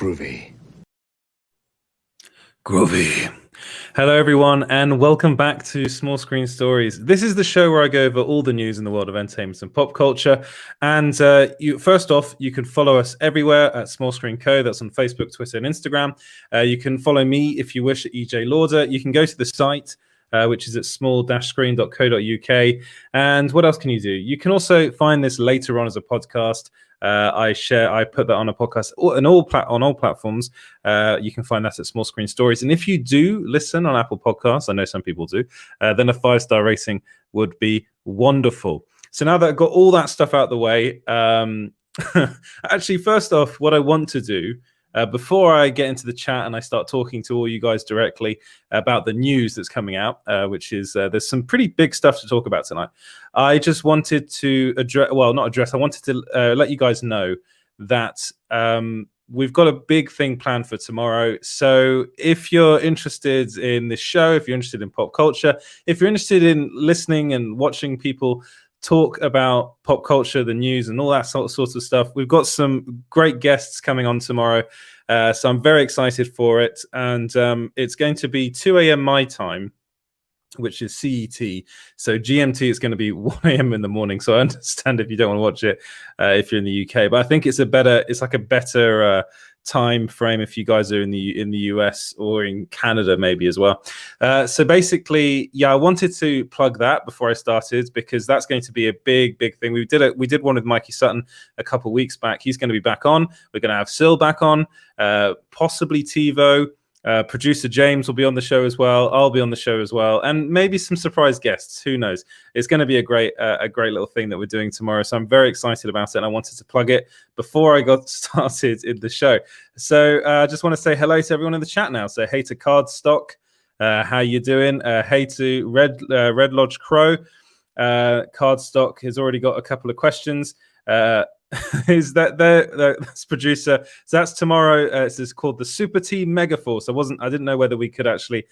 groovy. Groovy. Hello, everyone, and welcome back to Small Screen Stories. This is the show where I go over all the news in the world of entertainment and pop culture. And first off, you can follow us everywhere at Small Screen Co. That's on Facebook, Twitter, and Instagram. You can follow me if you wish at EJ Lauder. You can go to the site, which is at small-screen.co.uk. And what else can you do? You can also find this later on as a podcast. I put that on a podcast on all platforms. You can find that at Small Screen Stories. And if you do listen on Apple Podcasts, I know some people do, then a 5-star rating would be wonderful. So now that I've got all that stuff out the way, actually, first off, what I want to do before I get into the chat and I start talking to all you guys directly about the news that's coming out, which is there's some pretty big stuff to talk about tonight. I just wanted to I wanted to let you guys know that we've got a big thing planned for tomorrow. So if you're interested in this show, if you're interested in pop culture, if you're interested in listening and watching people talk about pop culture, the news, and all that sorts of stuff, we've got some great guests coming on tomorrow. So I'm very excited for it. And it's going to be 2 a.m. my time, which is CET. So GMT is going to be 1 a.m. in the morning. So I understand if you don't want to watch it if you're in the UK, but I think it's like a better time frame if you guys are in the US or in Canada maybe as well. So basically, I wanted to plug that before I started because that's going to be a big thing. We did one with Mikey Sutton a couple of weeks back. He's going to be back on. We're going to have Sil back on, possibly TiVo. Producer James will be on the show as well. I'll be on the show as well, and maybe some surprise guests. Who knows? It's going to be a great little thing that we're doing tomorrow. So I'm very excited about it, and I wanted to plug it before I got started in the show. So I just want to say hello to everyone in the chat now. So hey to Cardstock, how you doing? Hey to Red Lodge Crow. Cardstock has already got a couple of questions. Is that that's producer? So that's tomorrow. It's called the Super Team Megaforce. I didn't know whether we could actually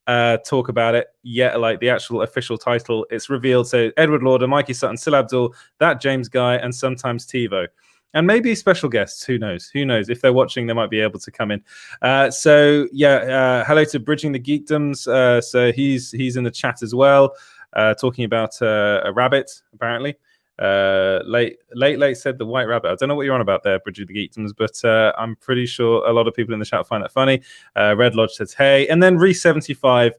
talk about it yet, like the actual official title. It's revealed. So Edward Lauder, Mikey Sutton, Sil Abdul, that James guy, and sometimes TiVo. And maybe special guests. Who knows? Who knows? If they're watching, they might be able to come in. Hello to Bridging the Geekdoms. So he's in the chat as well, talking about a rabbit, apparently. Late said the white rabbit. I don't know what you're on about there, Bridget the Geekdoms, but I'm pretty sure a lot of people in the chat find that funny. Red Lodge says hey, and then Reese75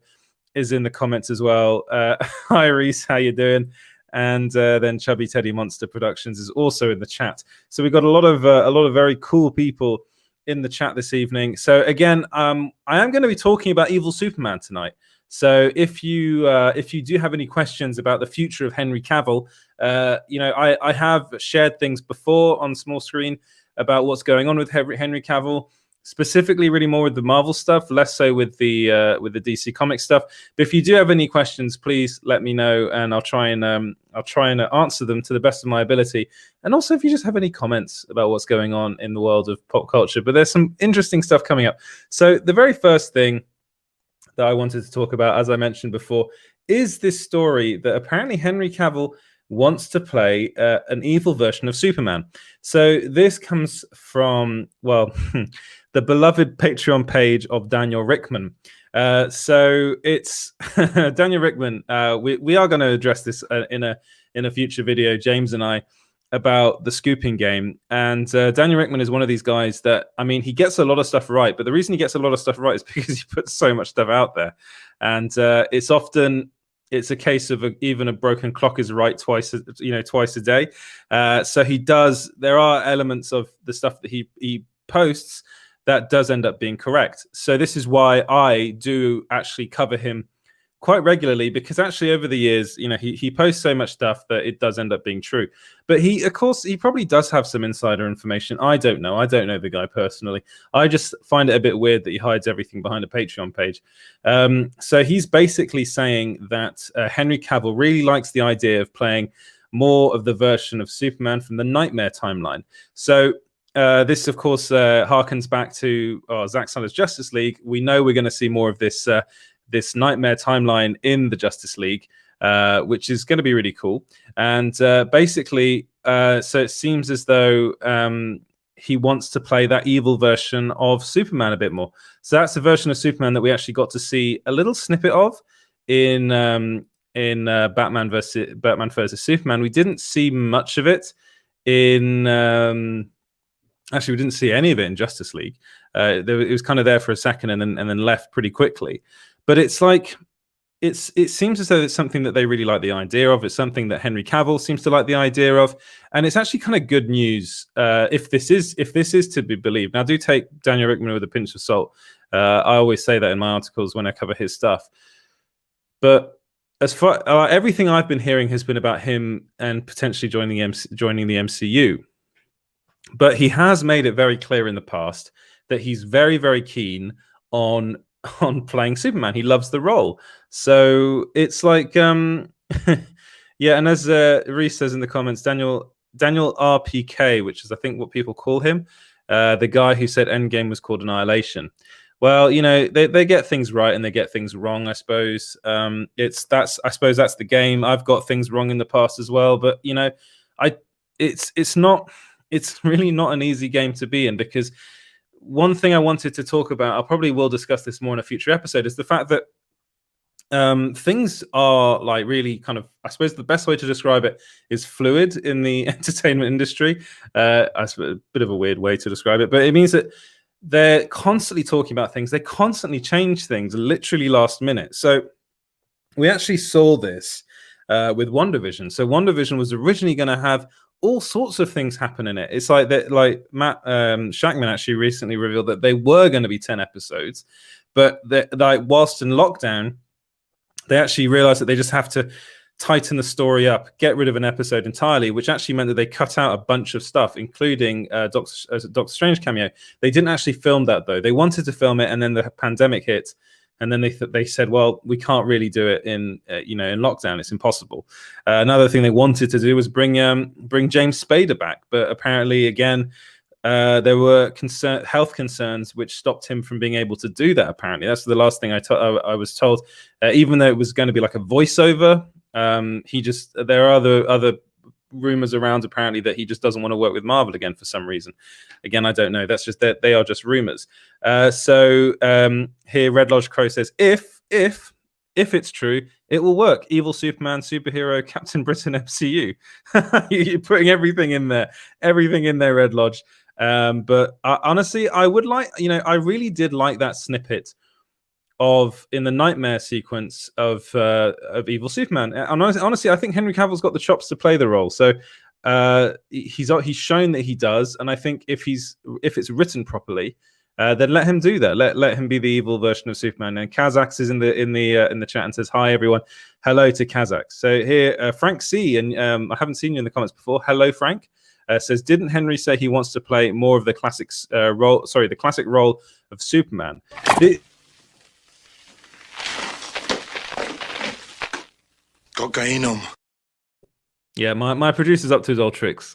is in the comments as well. Hi Reese, how you doing? And then Chubby Teddy Monster Productions is also in the chat. So we've got a lot of very cool people in the chat this evening. So again, I am going to be talking about Evil Superman tonight. So if you do have any questions about the future of Henry Cavill, I have shared things before on Small Screen about what's going on with Henry Cavill, specifically really more with the Marvel stuff, less so with the DC Comics stuff. But if you do have any questions, please let me know, and I'll try and answer them to the best of my ability. And also, if you just have any comments about what's going on in the world of pop culture, but there's some interesting stuff coming up. So the very first thing that I wanted to talk about, as I mentioned before, is this story that apparently Henry Cavill wants to play an evil version of Superman. So this comes from, the beloved Patreon page of Daniel Rickman. So it's Daniel Rickman. We are going to address this in a future video, James and I, about the scooping game. And Daniel Rickman is one of these guys that, I mean, he gets a lot of stuff right, but the reason he gets a lot of stuff right is because he puts so much stuff out there. And it's a case of even a broken clock is right twice a day. So there are elements of the stuff that he posts that does end up being correct. So this is why I do actually cover him quite regularly, because actually over the years, he posts so much stuff that it does end up being true. But he probably does have some insider information. I don't know the guy personally. I just find it a bit weird that he hides everything behind a Patreon page. So he's basically saying that Henry Cavill really likes the idea of playing more of the version of Superman from the Nightmare timeline. So this, of course, harkens back to Zack Snyder's Justice League. We know we're going to see more of this Nightmare timeline in the Justice League, which is going to be really cool. And basically, so it seems as though he wants to play that evil version of Superman a bit more. So that's a version of Superman that we actually got to see a little snippet of in Batman versus Superman. We didn't see much of it in actually, we didn't see any of it in Justice League. It was kind of there for a second and then left pretty quickly. But it's like it seems as though it's something that they really like the idea of. It's something that Henry Cavill seems to like the idea of, and it's actually kind of good news if this is to be believed. Now, do take Daniel Rickman with a pinch of salt. I always say that in my articles when I cover his stuff. But as far everything I've been hearing has been about him and potentially joining the MCU. But he has made it very clear in the past that he's very, very keen on playing Superman. He loves the role. So it's like, yeah. And as Reese says in the comments, Daniel RPK, which is I think what people call him, the guy who said Endgame was called Annihilation. Well, you know, they get things right and they get things wrong, I suppose. I suppose that's the game. I've got things wrong in the past as well, but you know, it's really not an easy game to be in, because one thing I wanted to talk about, I probably will discuss this more in a future episode, is the fact that things are like really kind of, I suppose the best way to describe it is fluid in the entertainment industry. I suppose a bit of a weird way to describe it, but it means that they're constantly talking about things. They constantly change things literally last minute. So we actually saw this with WandaVision. So WandaVision was originally going to have all sorts of things happen in it. It's like that, like Matt Shackman actually recently revealed that they were going to be 10 episodes, but like whilst in lockdown, they actually realized that they just have to tighten the story up, get rid of an episode entirely, which actually meant that they cut out a bunch of stuff, including Doctor Strange cameo. They didn't actually film that though. They wanted to film it, and then the pandemic hit. And then they said, well, we can't really do it in in lockdown. It's impossible. Another thing they wanted to do was bring James Spader back, but apparently, again, there were health concerns which stopped him from being able to do that. Apparently, that's the last thing I was told. Even though it was going to be like a voiceover, there are other rumors around apparently that he just doesn't want to work with Marvel again for some reason. Again, I don't know. That's just that they are just rumors. So here Red Lodge Crow says, if it's true, it will work. Evil Superman, superhero, Captain Britain, MCU. You're putting everything in there, Red Lodge. But honestly, I would like, I really did like that snippet in the nightmare sequence of Evil Superman. And honestly, I think Henry Cavill's got the chops to play the role. So he's shown that he does. And I think if it's written properly, then let him do that. Let him be the evil version of Superman. And Kazax is in the chat and says, "Hi everyone, hello to Kazax." So here, Frank C, and I haven't seen you in the comments before. Hello, Frank. Says, didn't Henry say he wants to play more of the the classic role of Superman? Yeah, my producer's up to his old tricks.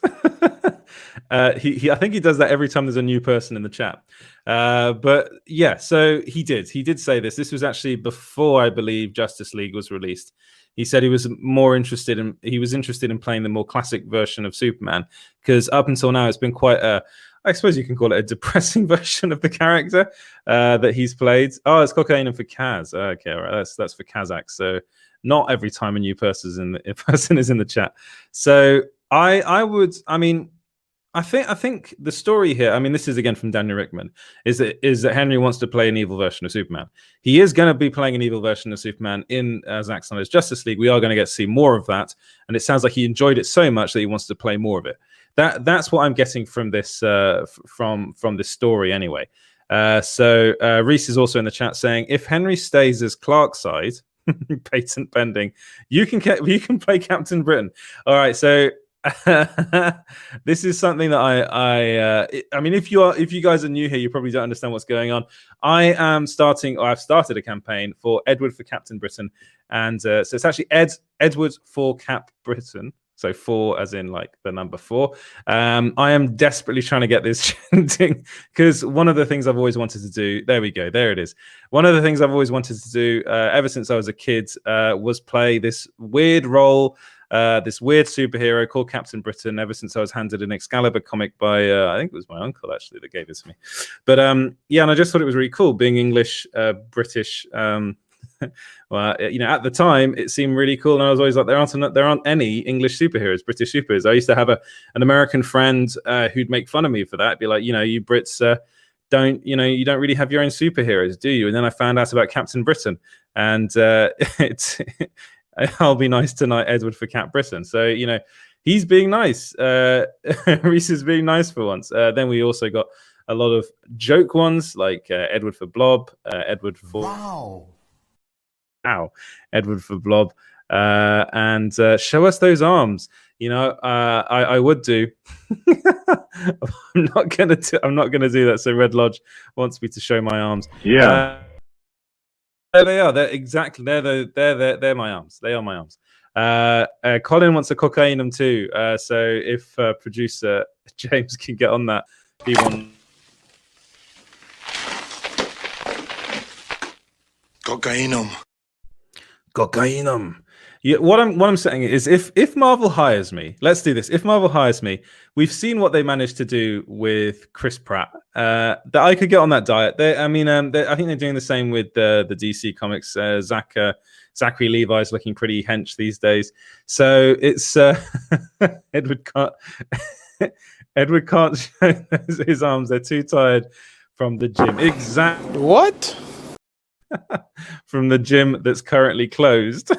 I think he does that every time there's a new person in the chat. But yeah, so he did say this. This was actually before, I believe, Justice League was released. He said he was interested in playing the more classic version of Superman, because up until now it's been quite I suppose you can call it a depressing version of the character that he's played. Oh, it's cocaine for Kaz. Okay, all right, that's for Kazakh. So not every time a new person is in the chat. So I think the story here, I mean, this is again from Daniel Rickman, is that Henry wants to play an evil version of Superman. He is going to be playing an evil version of Superman in Zack Snyder's Justice League. We are going to get to see more of that, and it sounds like he enjoyed it so much that he wants to play more of it. That's what I'm getting from this from this story anyway. So Reese is also in the chat saying, if Henry stays as Clarkside, patent pending, you can play Captain Britain. All right, so this is something that I mean, if you guys are new here, you probably don't understand what's going on. I've started a campaign for Edward for Captain Britain, and so it's actually Edward for Cap Britain. So 4 as in like the number 4. I am desperately trying to get this trending, because one of the things I've always wanted to do, there we go, there it is. One of the things I've always wanted to do ever since I was a kid was play this weird role this weird superhero called Captain Britain ever since I was handed an Excalibur comic by I think it was my uncle actually that gave it to me. But yeah, and I just thought it was really cool being English, British. Well, you know, at the time it seemed really cool, and I was always like, there aren't any English superheroes, British superheroes. I used to have an American friend who'd make fun of me for that, be like, you know, you Brits you don't really have your own superheroes, do you? And then I found out about Captain Britain, and it's I'll be nice tonight, Edward, for Cap Britain. So you know, he's being nice. Reese is being nice for once. Then we also got a lot of joke ones like Edward for Blob, Edward for Edward for Blob, and show us those arms. You know, I would do. I'm not gonna do that. So Red Lodge wants me to show my arms. Yeah, there they are. They're my arms. They are my arms. Colin wants a cocainum too. So if producer James can get on that, he wants cocainum. Yeah, what I'm saying is, if Marvel hires me, let's do this. If Marvel hires me, we've seen what they managed to do with Chris Pratt. That I could get on that diet. I think they're doing the same with the DC comics. Zachary Levi's looking pretty hench these days. So it's Edward can't show his arms. They're too tired from the gym. Exactly. What? From the gym that's currently closed.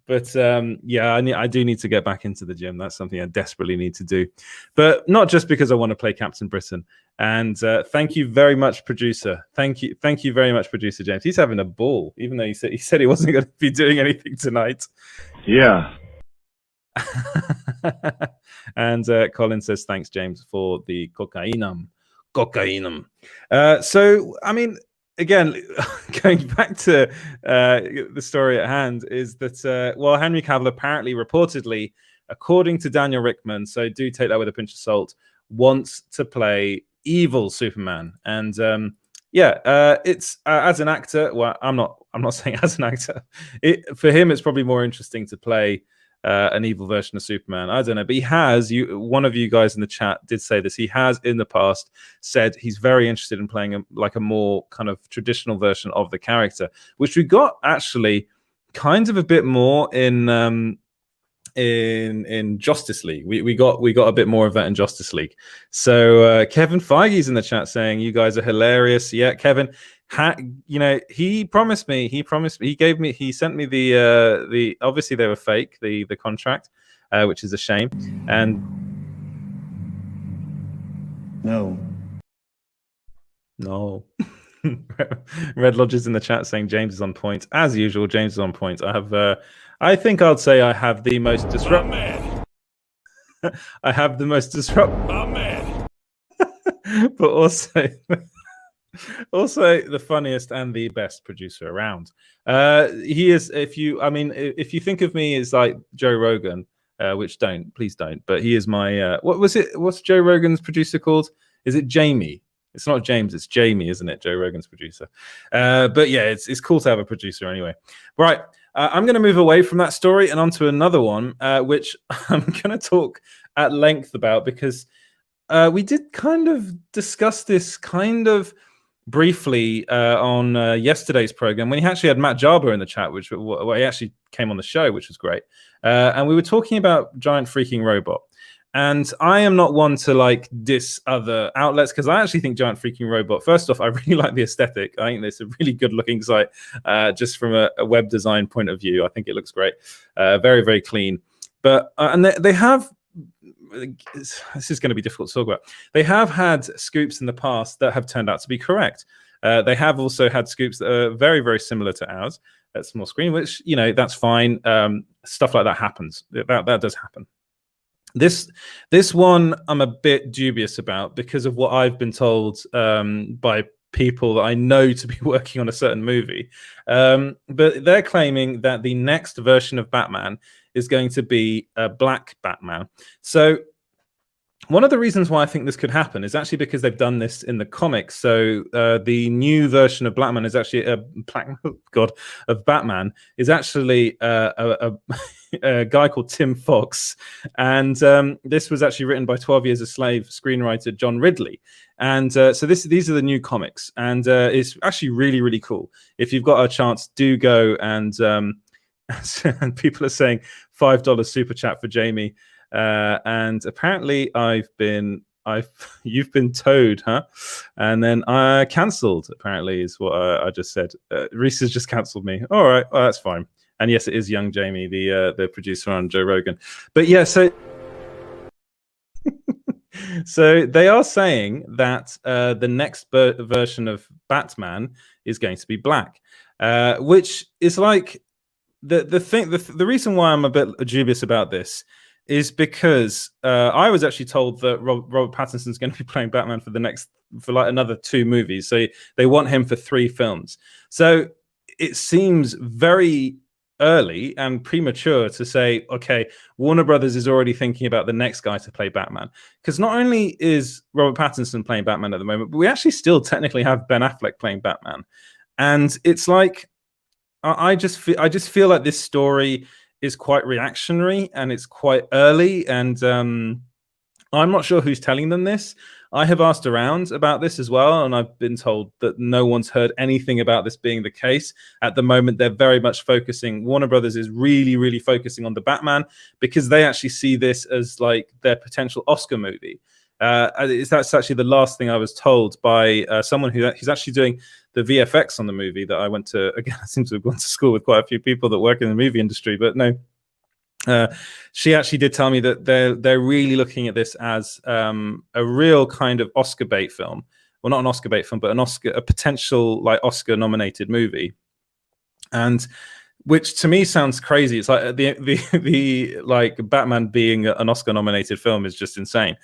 But yeah, I do need to get back into the gym. That's something I desperately need to do, but not just because I want to play Captain Britain. And thank you very much, producer. Thank you very much, producer James. He's having a ball, even though he said he wasn't going to be doing anything tonight. Yeah. And Colin says thanks, James, for the cocainum. So I mean, again, going back to the story at hand, is that well, Henry Cavill apparently, reportedly, according to Daniel Rickman, so do take that with a pinch of salt, wants to play evil Superman. And yeah, it's as an actor. Well, I'm not saying as an actor. For him, it's probably more interesting to play an evil version of Superman. I don't know, but he has. One of you guys in the chat did say this. He has in the past said he's very interested in playing a more kind of traditional version of the character, which we got actually kind of a bit more in Justice League. We got a bit more of that in Justice League. So Kevin Feige's in the chat saying you guys are hilarious. Yeah, Kevin. You know, he sent me the obviously they were fake, the contract, which is a shame. And no Red Lodge is in the chat saying James is on point as usual. James is on point. I think I'd say I have the most disruptive I have the most disruptive but also the funniest and the best producer around. He is, if you think of me as like Joe Rogan, which please don't, but he is my what's Joe Rogan's producer called? Is it Jamie? It's not James, it's Jamie, isn't it? Joe Rogan's producer. But yeah, it's cool to have a producer anyway. Right, I'm going to move away from that story and onto another one, which I'm going to talk at length about, because we did kind of discuss this kind of briefly on yesterday's program when he actually had Matt Jarber in the chat, which he actually came on the show, which was great. And we were talking about Giant Freaking Robot. And I am not one to like diss other outlets, because I actually think Giant Freaking Robot, first off, I really like the aesthetic. I think it's a really good looking site, just from a web design point of view. I think it looks great. Very, very clean. But and they have, this is going to be difficult to talk about. They have had scoops in the past that have turned out to be correct. They have also had scoops that are very, very similar to ours at small screen, which, you know, that's fine. Stuff like that happens. That does happen. This one I'm a bit dubious about because of what I've been told by people that I know to be working on a certain movie. But they're claiming that the next version of Batman is going to be a black Batman. So one of the reasons why I think this could happen is actually because they've done this in the comics. So the new version of Blackman is actually of Batman is actually a guy called Tim Fox, and this was actually written by 12 Years a Slave screenwriter John Ridley. And so these are the new comics, and it's actually really cool. If you've got a chance, do go and and people are saying $5 super chat for Jamie. And apparently you've been towed, huh? And then I cancelled, apparently, is what I just said. Reese has just cancelled me. All right, well, that's fine. And yes, it is young Jamie, the producer on Joe Rogan. But yeah, so so they are saying that the next version of Batman is going to be black, which is like the reason why I'm a bit dubious about this is because I was actually told that Robert Pattinson's going to be playing Batman for like another 2 movies. So they want him for 3 films. So it seems very early and premature to say, okay, Warner Brothers is already thinking about the next guy to play Batman. Because not only is Robert Pattinson playing Batman at the moment, but we actually still technically have Ben Affleck playing Batman. And it's like, I just feel like this story is quite reactionary and it's quite early, and I'm not sure who's telling them this. I have asked around about this as well, and I've been told that no one's heard anything about this being the case. At the moment, they're very much focusing, Warner Brothers is really focusing on the Batman because they actually see this as like their potential Oscar movie. That's actually the last thing I was told by someone who's actually doing the VFX on the movie that I went to. Again, I seem to have gone to school with quite a few people that work in the movie industry, but no. She actually did tell me that they're really looking at this as a real kind of Oscar bait film. Well, not an Oscar bait film, but a potential like Oscar nominated movie. And which to me sounds crazy. It's like the like Batman being an Oscar nominated film is just insane.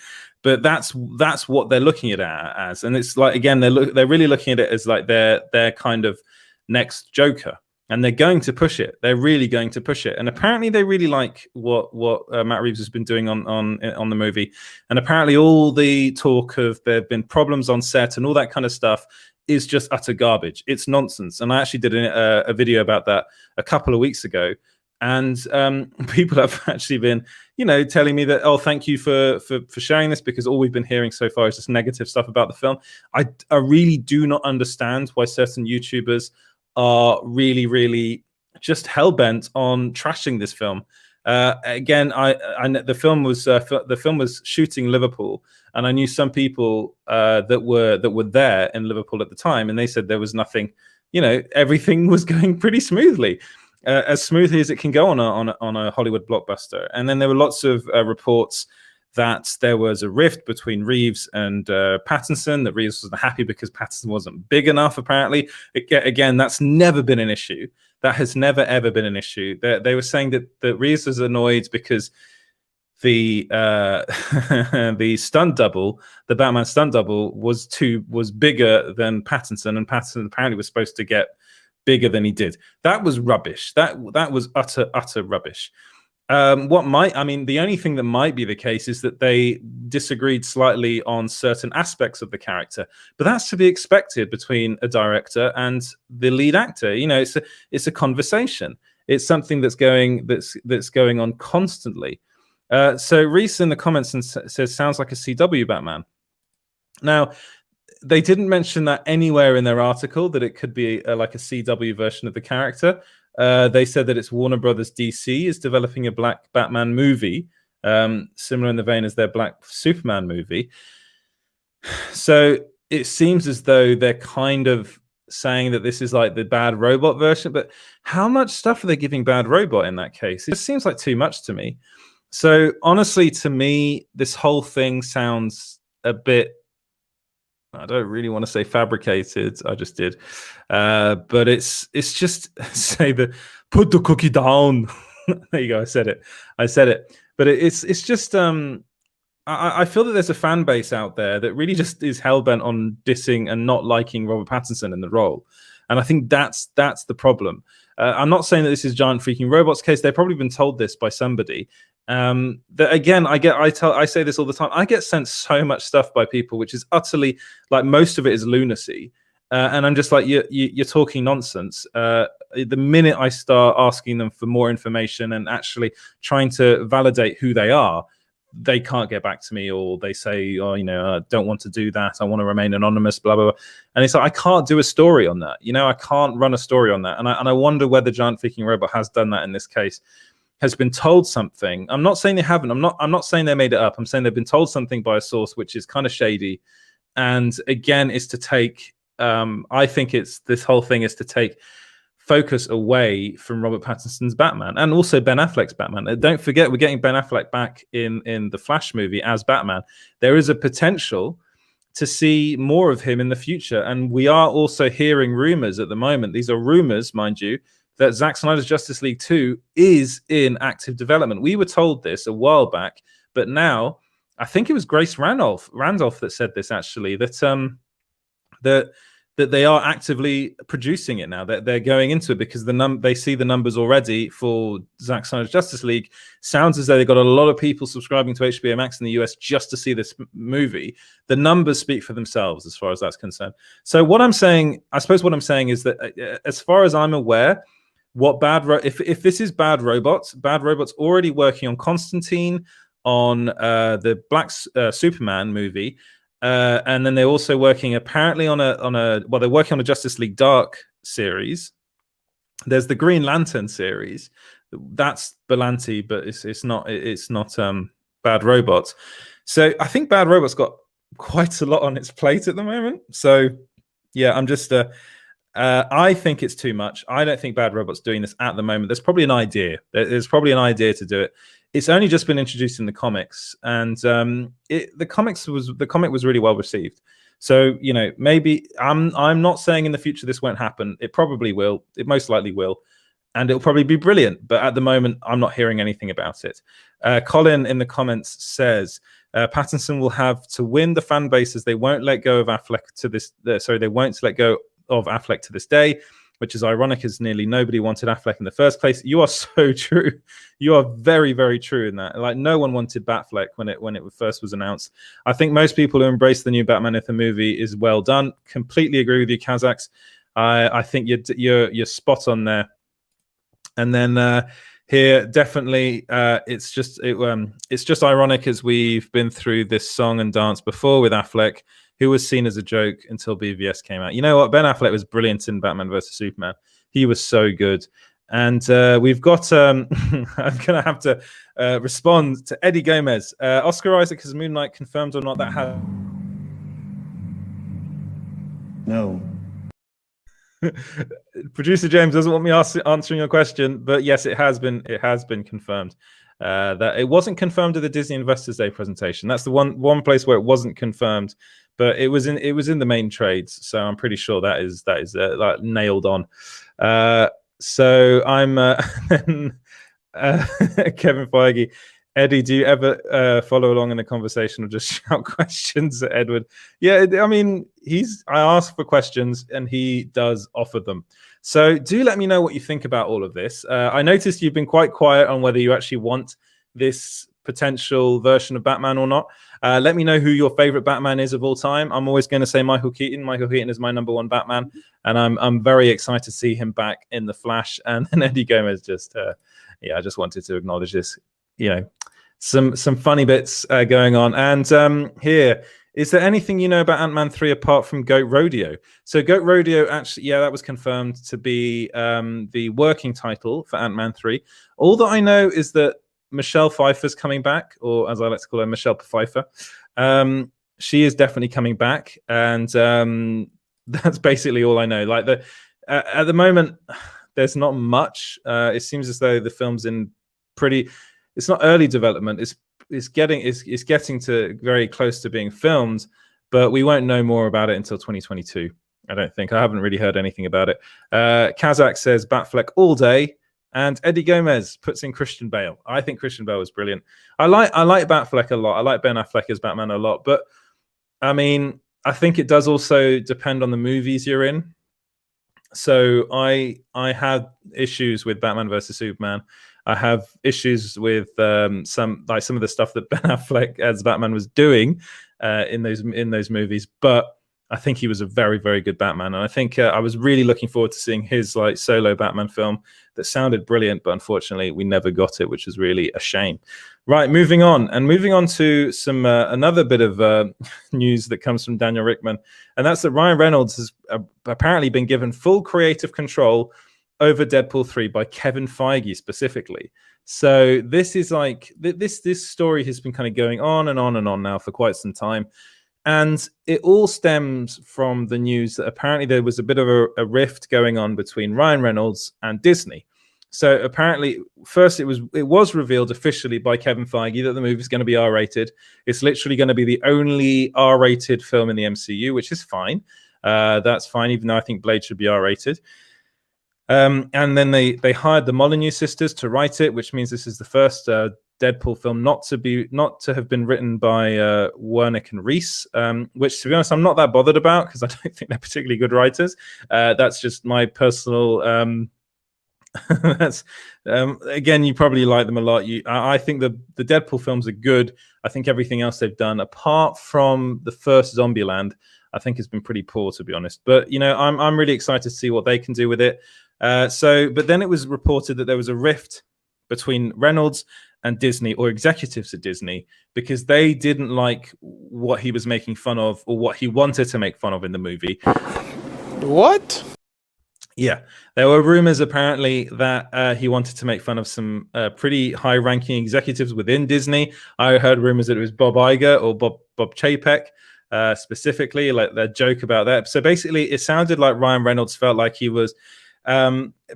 But that's what they're looking at it as. And it's like, again, they're really looking at it as like their kind of next Joker. And they're going to push it. They're really going to push it. And apparently they really like what Matt Reeves has been doing on the movie. And apparently all the talk of there have been problems on set and all that kind of stuff is just utter garbage. It's nonsense. And I actually did a video about that a couple of weeks ago. And people have actually been, telling me that, oh, thank you for sharing this, because all we've been hearing so far is just negative stuff about the film. I really do not understand why certain YouTubers are really just hell-bent on trashing this film. Again, the film was shooting Liverpool, and I knew some people that were there in Liverpool at the time, and they said there was nothing, everything was going pretty smoothly. As smoothly as it can go on a Hollywood blockbuster. And then there were lots of reports that there was a rift between Reeves and Pattinson, that Reeves wasn't happy because Pattinson wasn't big enough, apparently. Again, that's never been an issue. That has never, ever been an issue. They were saying that Reeves was annoyed because the stunt double, the Batman stunt double, was bigger than Pattinson, and Pattinson apparently was supposed to get bigger than he did. That was rubbish. That was utter rubbish. The only thing that might be the case is that they disagreed slightly on certain aspects of the character, but that's to be expected between a director and the lead actor. It's a conversation. It's something that's going on constantly. So Reese in the comments says sounds like a CW Batman. Now, they didn't mention that anywhere in their article, that it could be like a CW version of the character. They said that it's Warner Brothers DC is developing a black Batman movie, similar in the vein as their black Superman movie. So it seems as though they're kind of saying that this is like the Bad Robot version, but how much stuff are they giving Bad Robot in that case? It seems like too much to me. So honestly, to me, this whole thing sounds a bit, I don't really want to say fabricated. I just did, but it's just say put the cookie down. There you go. I said it. But it's just I feel that there's a fan base out there that really just is hell bent on dissing and not liking Robert Pattinson in the role, and I think that's the problem. I'm not saying that this is Giant Freaking Robots case. They've probably been told this by somebody, That again, I say this all the time. I get sent so much stuff by people, which is utterly, like, most of it is lunacy, and I'm just like, you're talking nonsense. The minute I start asking them for more information and actually trying to validate who they are, they can't get back to me, or they say, oh, I don't want to do that. I want to remain anonymous, blah, blah, blah. And it's like, I can't do a story on that. I can't run a story on that. And I wonder whether Giant Freaking Robot has done that in this case, has been told something. I'm not saying they haven't. I'm not saying they made it up. I'm saying they've been told something by a source which is kind of shady. And again, it's to take, I think this whole thing is to take focus away from Robert Pattinson's Batman and also Ben Affleck's Batman. Don't forget, we're getting Ben Affleck back in the Flash movie as Batman. There is a potential to see more of him in the future. And we are also hearing rumors at the moment. These are rumors, mind you, that Zack Snyder's Justice League 2 is in active development. We were told this a while back, but now I think it was Grace Randolph that said this, actually, that they are actively producing it now. That they're going into it because they see the numbers already for Zack Snyder's Justice League. Sounds as though they got a lot of people subscribing to HBO Max in the US just to see this movie. The numbers speak for themselves as far as that's concerned. So what I'm saying is that as far as I'm aware, if this is Bad Robot's already working on Constantine, on the Black Superman movie, and then they're also working apparently they're working on a Justice League Dark series. There's the Green Lantern series, that's Berlanti, but it's not Bad Robots. So I think Bad Robots got quite a lot on its plate at the moment. So yeah, I'm just I think it's too much. I don't think Bad Robot's doing this at the moment. There's probably an idea. There's probably an idea to do it. It's only just been introduced in the comics, and the comic was really well received. So maybe I'm not saying in the future this won't happen. It probably will. It most likely will, and it'll probably be brilliant. But at the moment, I'm not hearing anything about it. Colin in the comments says Pattinson will have to win the fan bases. They won't let go of Affleck to this. They won't let go of Affleck to this day, which is ironic as nearly nobody wanted Affleck in the first place. You are so true. You are very, very true in that. Like, no one wanted Batfleck when it first was announced. I think most people who embrace the new Batman if the movie is well done. Completely agree with you, Kazakhs. I think you're spot on there. And then here, definitely, it's just ironic as we've been through this song and dance before with Affleck, who was seen as a joke until BVS came out. You know what? Ben Affleck was brilliant in Batman vs. Superman. He was so good. And we've got... I'm going to have to respond to Eddie Gomez. Oscar Isaac is Moon Knight confirmed or not? That has... No. Producer James doesn't want me answering your question, but yes, it has been confirmed. That it wasn't confirmed at the Disney Investors Day presentation. That's the one place where it wasn't confirmed, but it was in the main trades. So I'm pretty sure that is like nailed on. So I'm Kevin Feige. Eddie, do you ever follow along in the conversation or just shout questions at Edward? Yeah, I mean, I ask for questions and he does offer them. So do let me know what you think about all of this. I noticed you've been quite quiet on whether you actually want this potential version of Batman or not. Let me know who your favorite Batman is of all time. I'm always going to say Michael Keaton. Michael Keaton is my #1 Batman, and I'm very excited to see him back in the Flash. And then Eddie Gomez I just wanted to acknowledge this. Some funny bits going on. And here, is there anything you know about Ant-Man 3 apart from Goat Rodeo? So Goat Rodeo, actually, yeah, that was confirmed to be the working title for Ant-Man 3. All that I know is that Michelle Pfeiffer's coming back, or as I like to call her, Michelle Pfeiffer. She is definitely coming back, and that's basically all I know. Like at the moment, there's not much. It seems as though the film's in pretty... It's not early development. It's getting to very close to being filmed, but we won't know more about it until 2022. I don't think. I haven't really heard anything about it. Kazakh says Batfleck all day, and Eddie Gomez puts in Christian Bale. I think Christian Bale was brilliant. I like Batfleck a lot. I like Ben Affleck as Batman a lot, but I mean, I think it does also depend on the movies you're in. So I had issues with Batman versus Superman. I have issues with some of the stuff that Ben Affleck as Batman was doing in those movies, but I think he was a very, very good Batman, and I think I was really looking forward to seeing his like solo Batman film that sounded brilliant, but unfortunately we never got it, which is really a shame. Right, moving on to some another bit of news that comes from Daniel Rickman, and that's that Ryan Reynolds has apparently been given full creative control over Deadpool 3 by Kevin Feige specifically. So this is like this story has been kind of going on and on and on now for quite some time. And it all stems from the news that apparently there was a bit of a rift going on between Ryan Reynolds and Disney. So apparently, first it was revealed officially by Kevin Feige that the movie is going to be R-rated. It's literally going to be the only R-rated film in the MCU, which is fine. That's fine, even though I think Blade should be R-rated. And then they hired the Molyneux sisters to write it, which means this is the first Deadpool film not to have been written by Wernick and Reese, which, to be honest, I'm not that bothered about because I don't think they're particularly good writers. That's just my personal. That's again, you probably like them a lot. I think the Deadpool films are good. I think everything else they've done, apart from the first Zombieland, I think has been pretty poor, to be honest. But I'm really excited to see what they can do with it. But then it was reported that there was a rift between Reynolds and Disney, or executives at Disney, because they didn't like what he was making fun of or what he wanted to make fun of in the movie. What? Yeah, there were rumors apparently that he wanted to make fun of some pretty high-ranking executives within Disney. I heard rumors that it was Bob Iger or Bob Chapek specifically, like their joke about that. So basically, it sounded like Ryan Reynolds felt like he was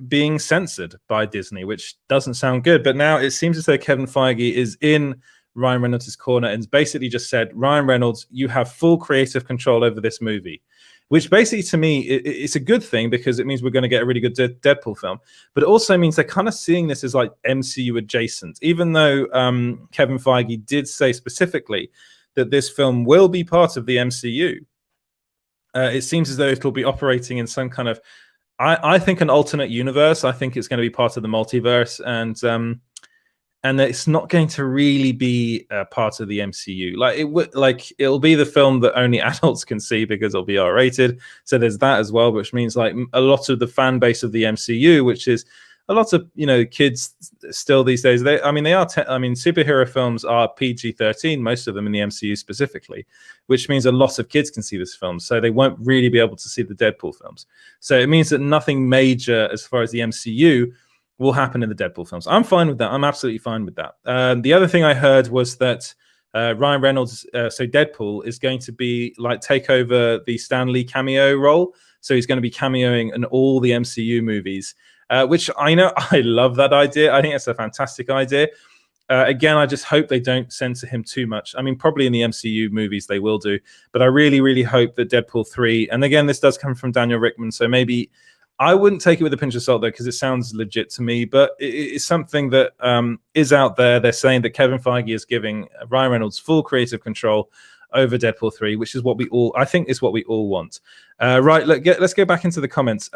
being censored by Disney, which doesn't sound good. But now it seems as though Kevin Feige is in Ryan Reynolds' corner and basically just said, Ryan Reynolds, you have full creative control over this movie. Which basically, to me, it's a good thing because it means we're going to get a really good Deadpool film. But it also means they're kind of seeing this as like MCU adjacent, even though Kevin Feige did say specifically that this film will be part of the MCU. It seems as though it'll be operating in some kind of, I think, an alternate universe. I think it's going to be part of the multiverse, and it's not going to really be part of the MCU. It'll be the film that only adults can see because it'll be R-rated. So there's that as well, which means like a lot of the fan base of the MCU, which is a lot of kids still these days. Superhero films are PG-13, most of them in the MCU specifically, which means a lot of kids can see this film. So they won't really be able to see the Deadpool films. So it means that nothing major as far as the MCU will happen in the Deadpool films. I'm fine with that. I'm absolutely fine with that. The other thing I heard was that Ryan Reynolds, so Deadpool, is going to be like take over the Stan Lee cameo role. So he's going to be cameoing in all the MCU movies, which I know I love that idea. I think it's a fantastic idea. Again, I just hope they don't censor him too much. I mean, probably in the MCU movies they will do, but I really, really hope that Deadpool 3, and again, this does come from Daniel Rickman, so maybe I wouldn't take it with a pinch of salt, though, because it sounds legit to me, but it's something that is out there. They're saying that Kevin Feige is giving Ryan Reynolds full creative control over Deadpool 3, which is what we all want. Right, let's go back into the comments.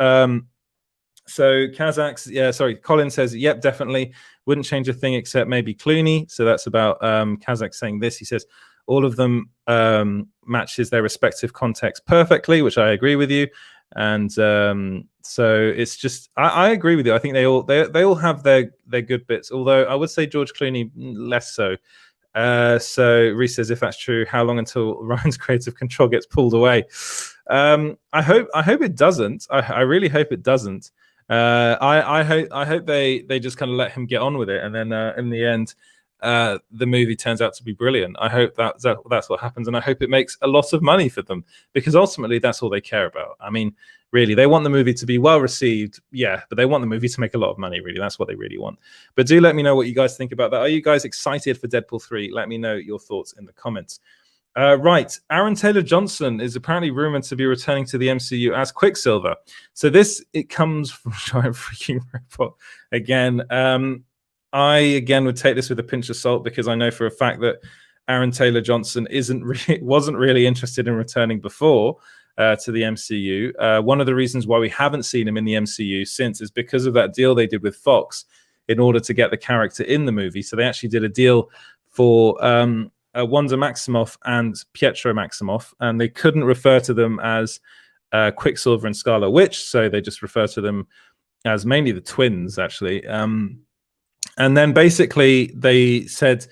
So Colin says, yep, definitely. Wouldn't change a thing except maybe Clooney. So that's about Kazakh saying this. He says, all of them matches their respective context perfectly, which I agree with you. And so it's just I agree with you. I think they all have their good bits, although I would say George Clooney less so. So Reese says, if that's true, how long until Ryan's creative control gets pulled away? I hope it doesn't. I really hope it doesn't. I hope they just kind of let him get on with it, and then in the end the movie turns out to be brilliant. I hope that's what happens, and I hope it makes a lot of money for them, because ultimately that's all they care about. I mean, really, they want the movie to be well received, yeah, but they want the movie to make a lot of money. Really, that's what they really want. But do let me know what you guys think about that. Are you guys excited for Deadpool 3? Let me know your thoughts in the comments. Right, Aaron Taylor-Johnson is apparently rumored to be returning to the MCU as Quicksilver. So it comes from Giant Freaking Robot again. I again would take this with a pinch of salt, because I know for a fact that Aaron Taylor-Johnson wasn't really interested in returning before to the MCU. One of the reasons why we haven't seen him in the MCU since is because of that deal they did with Fox, in order to get the character in the movie. So they actually did a deal for Wanda Maximoff and Pietro Maximoff, and they couldn't refer to them as Quicksilver and Scarlet Witch, so they just refer to them as mainly the twins, actually. And then basically they said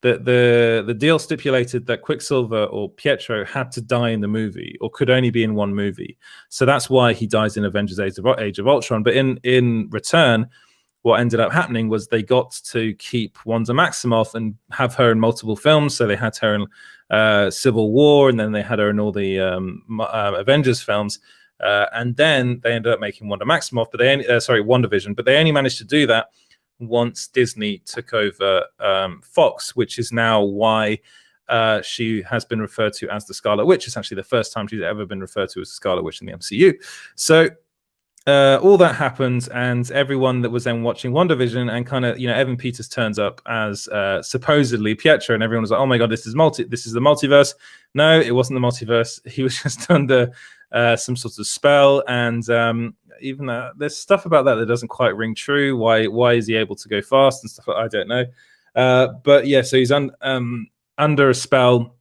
that the deal stipulated that Quicksilver or Pietro had to die in the movie, or could only be in one movie. So that's why he dies in Avengers Age of Ultron. But in return, what ended up happening was they got to keep Wanda Maximoff and have her in multiple films. So they had her in Civil War, and then they had her in all the Avengers films. And then they ended up making Wanda Maximoff, but WandaVision, but they only managed to do that once Disney took over Fox, which is now why she has been referred to as the Scarlet Witch. It's actually the first time she's ever been referred to as the Scarlet Witch in the MCU. So all that happened, and everyone that was then watching WandaVision, and kind of, Evan Peters turns up as supposedly Pietro, and everyone was like, "Oh my god, this is the multiverse." No, it wasn't the multiverse. He was just under some sort of spell, and even there's stuff about that doesn't quite ring true. Why is he able to go fast and stuff? I don't know. But yeah, so he's under a spell.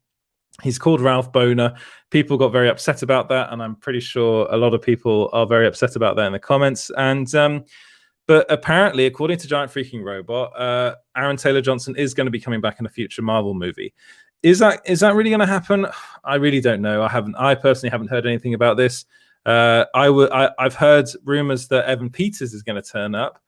He's called Ralph Boner. People got very upset about that, and I'm pretty sure a lot of people are very upset about that in the comments. And but apparently, according to Giant Freaking Robot, Aaron Taylor Johnson is going to be coming back in a future Marvel movie. Is that really going to happen? I really don't know. I personally haven't heard anything about this. I've heard rumors that Evan Peters is going to turn up.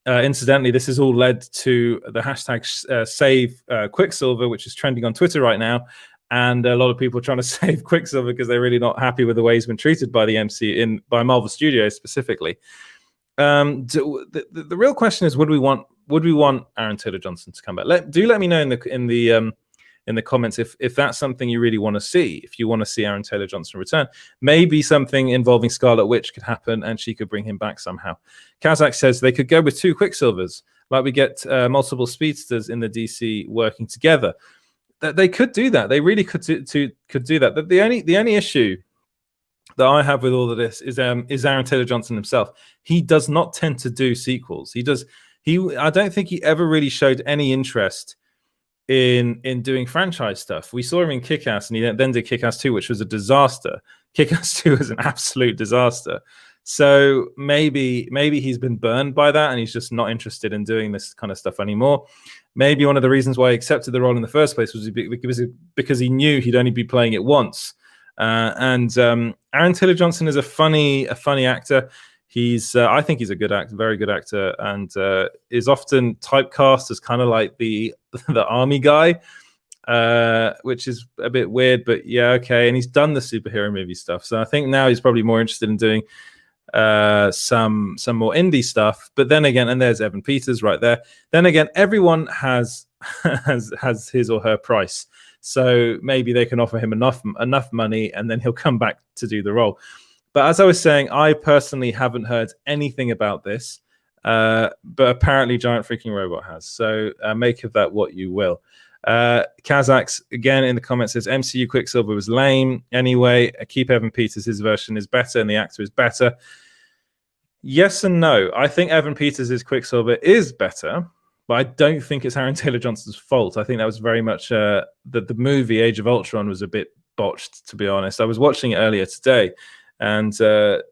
Incidentally, this has all led to the hashtag Save Quicksilver, which is trending on Twitter right now. And a lot of people are trying to save Quicksilver because they're really not happy with the way he's been treated by the MC by Marvel Studios specifically. The real question is, would we want Aaron Taylor Johnson to come back? Let me know in the comments if that's something you really want to see. If you want to see Aaron Taylor Johnson return, maybe something involving Scarlet Witch could happen and she could bring him back somehow. Kazakh says they could go with 2 Quicksilvers, like we get multiple speedsters in the DC working together. That they could do that. They really could do that. The only issue that I have with all of this is Aaron Taylor Johnson himself. He does not tend to do sequels. I don't think he ever really showed any interest in doing franchise stuff. We saw him in Kick-Ass, and he then did Kick-Ass 2, which was a disaster. Kick-Ass 2 was an absolute disaster. So maybe he's been burned by that, and he's just not interested in doing this kind of stuff anymore. Maybe one of the reasons why he accepted the role in the first place was because he knew he'd only be playing it once. And Aaron Taylor Johnson is a funny actor. I think he's a good actor, very good actor, and is often typecast as kind of like the army guy, which is a bit weird, but yeah, okay. And he's done the superhero movie stuff, so I think now he's probably more interested in doing some more indie stuff. But then again, and there's Evan Peters right there. Then again, everyone has his or her price, so maybe they can offer him enough money, and then he'll come back to do the role. But as I was saying, I personally haven't heard anything about this, but apparently Giant Freaking Robot has. So make of that what you will. Kazakhs, again, in the comments says, MCU Quicksilver was lame. Anyway, keep Evan Peters. His version is better, and the actor is better. Yes and no. I think Evan Peters' Quicksilver is better, but I don't think it's Aaron Taylor Johnson's fault. I think that was very much that the movie Age of Ultron was a bit botched, to be honest. I was watching it earlier today, and there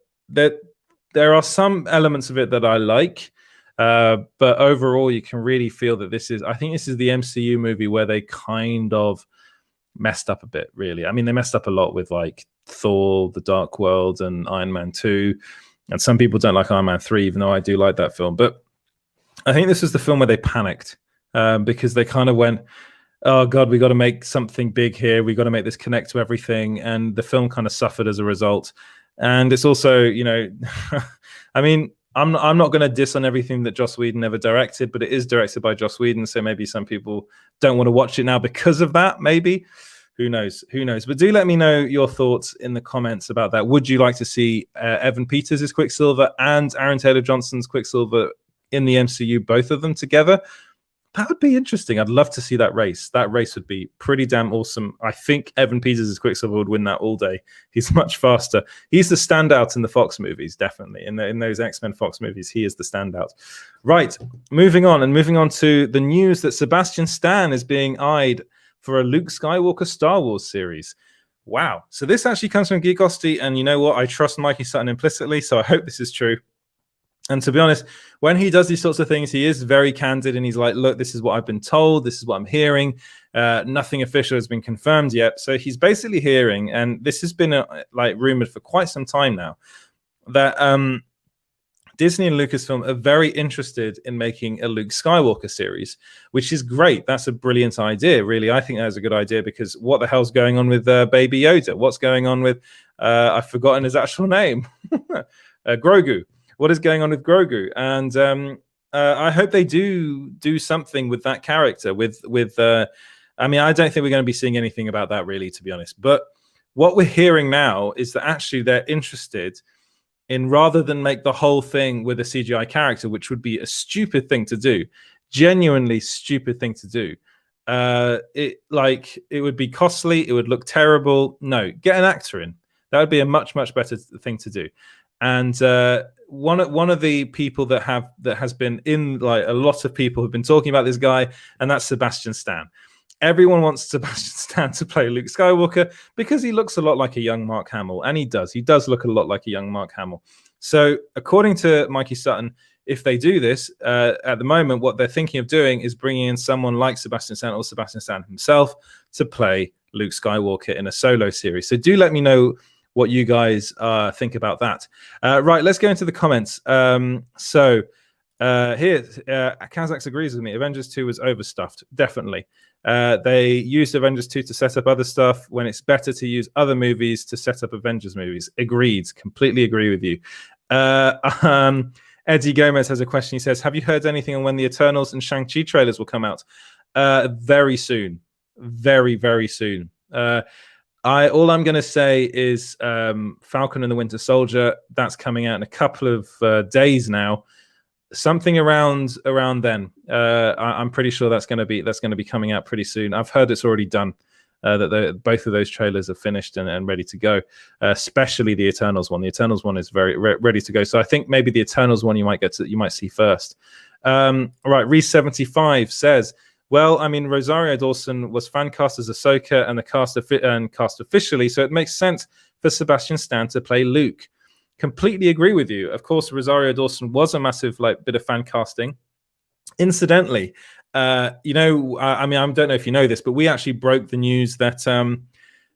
are some elements of it that I like, but overall you can really feel that I think this is the MCU movie where they kind of messed up a bit, really. I mean, they messed up a lot with like Thor, The Dark World, and Iron Man 2, and some people don't like Iron Man 3, even though I do like that film. But I think this is the film where they panicked because they kind of went, oh God, we got to make something big here. We got to make this connect to everything. And the film kind of suffered as a result. And it's also, I mean, I'm not going to diss on everything that Joss Whedon ever directed, but it is directed by Joss Whedon. So maybe some people don't want to watch it now because of that. Maybe. Who knows? But do let me know your thoughts in the comments about that. Would you like to see Evan Peters' Quicksilver and Aaron Taylor Johnson's Quicksilver in the MCU, both of them together? That would be interesting. I'd love to see that race. That race would be pretty damn awesome. I think Evan Peters as Quicksilver would win that all day. He's much faster. He's the standout in the Fox movies, definitely. In those X-Men Fox movies, he is the standout. Right, moving on to the news that Sebastian Stan is being eyed for a Luke Skywalker Star Wars series. Wow. So this actually comes from Geekosity, and you know what? I trust Mikey Sutton implicitly, so I hope this is true. And to be honest, when he does these sorts of things, he is very candid, and he's like, look, this is what I've been told. This is what I'm hearing. Nothing official has been confirmed yet. So he's basically hearing, and this has been rumored for quite some time now, that Disney and Lucasfilm are very interested in making a Luke Skywalker series, which is great. That's a brilliant idea, really. I think that's a good idea, because what the hell's going on with Baby Yoda? What's going on with, I've forgotten his actual name, Grogu. What is going on with Grogu? And I hope they do something with that character. I mean, I don't think we're going to be seeing anything about that, really, to be honest. But what we're hearing now is that actually they're interested in, rather than make the whole thing with a CGI character, which would be a stupid thing to do, genuinely stupid thing to do. It would be costly. It would look terrible. No, get an actor in. That would be a much better thing to do. And one of the people that has been in, like, a lot of people have been talking about this guy, and that's Sebastian Stan. Everyone wants Sebastian Stan to play Luke Skywalker because he looks a lot like a young Mark Hamill, and he does look a lot like a young Mark Hamill. So according to Mikey Sutton, if they do this, at the moment, what they're thinking of doing is bringing in someone like Sebastian Stan or Sebastian Stan himself to play Luke Skywalker in a solo series. So do let me know what you guys think about that. Right, let's go into the comments. Here, Kazax agrees with me. Avengers 2 was overstuffed, definitely. They used Avengers 2 to set up other stuff when it's better to use other movies to set up Avengers movies. Agreed, completely agree with you. Eddie Gomez has a question. He says, have you heard anything on when the Eternals and Shang-Chi trailers will come out? Very soon. Very soon. All I'm going to say is Falcon and the Winter Soldier. That's coming out in a couple of days now. Something around then. I'm pretty sure that's going to be coming out pretty soon. I've heard it's already done. That both of those trailers are finished and ready to go. Especially the Eternals one. The Eternals one is very ready to go. So I think maybe the Eternals one you might see first. Right, Reese75 says, well, I mean, Rosario Dawson was fan cast as Ahsoka and cast officially, so it makes sense for Sebastian Stan to play Luke. Completely agree with you. Of course, Rosario Dawson was a massive bit of fan casting. Incidentally, I mean, I don't know if you know this, but we actually broke the news that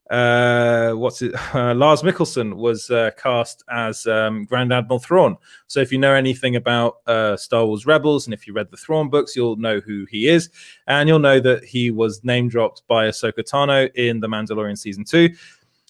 Lars Mikkelsen was cast as Grand Admiral Thrawn. So if you know anything about Star Wars Rebels, and if you read the Thrawn books, you'll know who he is, and you'll know that he was name dropped by Ahsoka Tano in The Mandalorian season 2.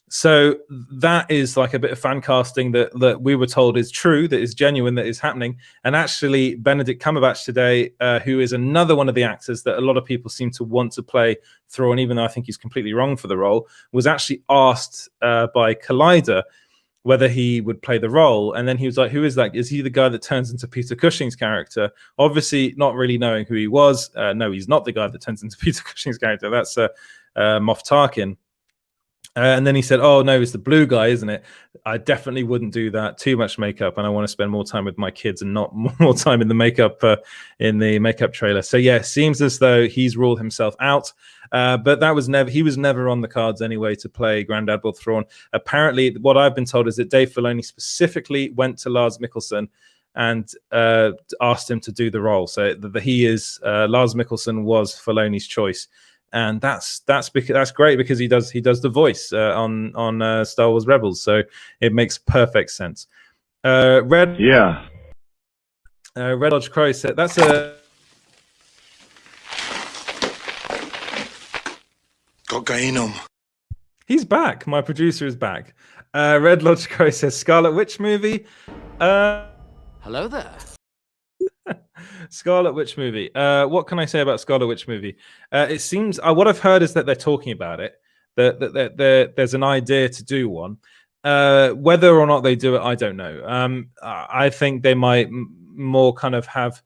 So that is like a bit of fan casting that we were told is true, that is genuine, that is happening. And actually, Benedict Cumberbatch today, who is another one of the actors that a lot of people seem to want to play Thrawn, even though I think he's completely wrong for the role, was actually asked by Collider whether he would play the role. And then he was like, who is that? Is he the guy that turns into Peter Cushing's character? Obviously, not really knowing who he was. No, he's not the guy that turns into Peter Cushing's character. That's Moff Tarkin. And then he said, oh, no, it's the blue guy, isn't it? I definitely wouldn't do that. Too much makeup, and I want to spend more time with my kids and not more time in the makeup trailer. So, yeah, seems as though he's ruled himself out. But he was never on the cards anyway to play Grand Admiral Thrawn. Apparently, what I've been told is that Dave Filoni specifically went to Lars Mikkelsen and asked him to do the role. So Lars Mikkelsen was Filoni's choice. And that's great because he does the voice on Star Wars Rebels, so it makes perfect sense. Red Lodge Crow said that's a Cocaine. He's back. My producer is back. Red Lodge Crow says Scarlet Witch movie. Hello there. Scarlet Witch movie. What can I say about Scarlet Witch movie? It seems what I've heard is that they're talking about it. That there's an idea to do one. Whether or not they do it, I don't know. I think they might more kind of have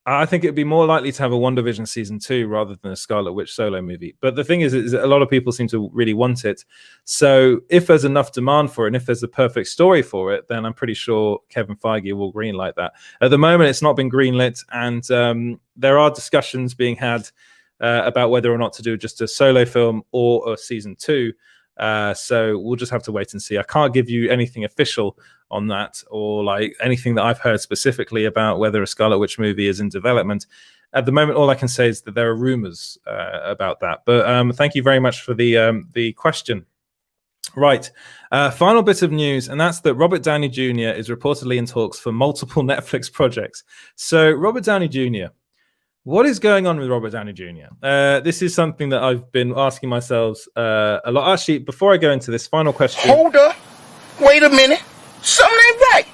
I think it'd be more likely to have a WandaVision season 2 rather than a Scarlet Witch solo movie. But the thing is that a lot of people seem to really want it. So if there's enough demand for it, and if there's a perfect story for it, then I'm pretty sure Kevin Feige will greenlight that. At the moment, it's not been greenlit, and there are discussions being had about whether or not to do just a solo film or a season 2. So we'll just have to wait and see. I can't give you anything official on that, or like anything that I've heard specifically about whether a Scarlet Witch movie is in development. At the moment, all I can say is that there are rumors about that. But thank you very much for the question. Right, final bit of news, and that's that Robert Downey Jr. is reportedly in talks for multiple Netflix projects. So Robert Downey Jr., what is going on with Robert Downey Jr.? This is something that I've been asking myself a lot. Actually, before I go into this final question... Hold up. Wait a minute. Something ain't right.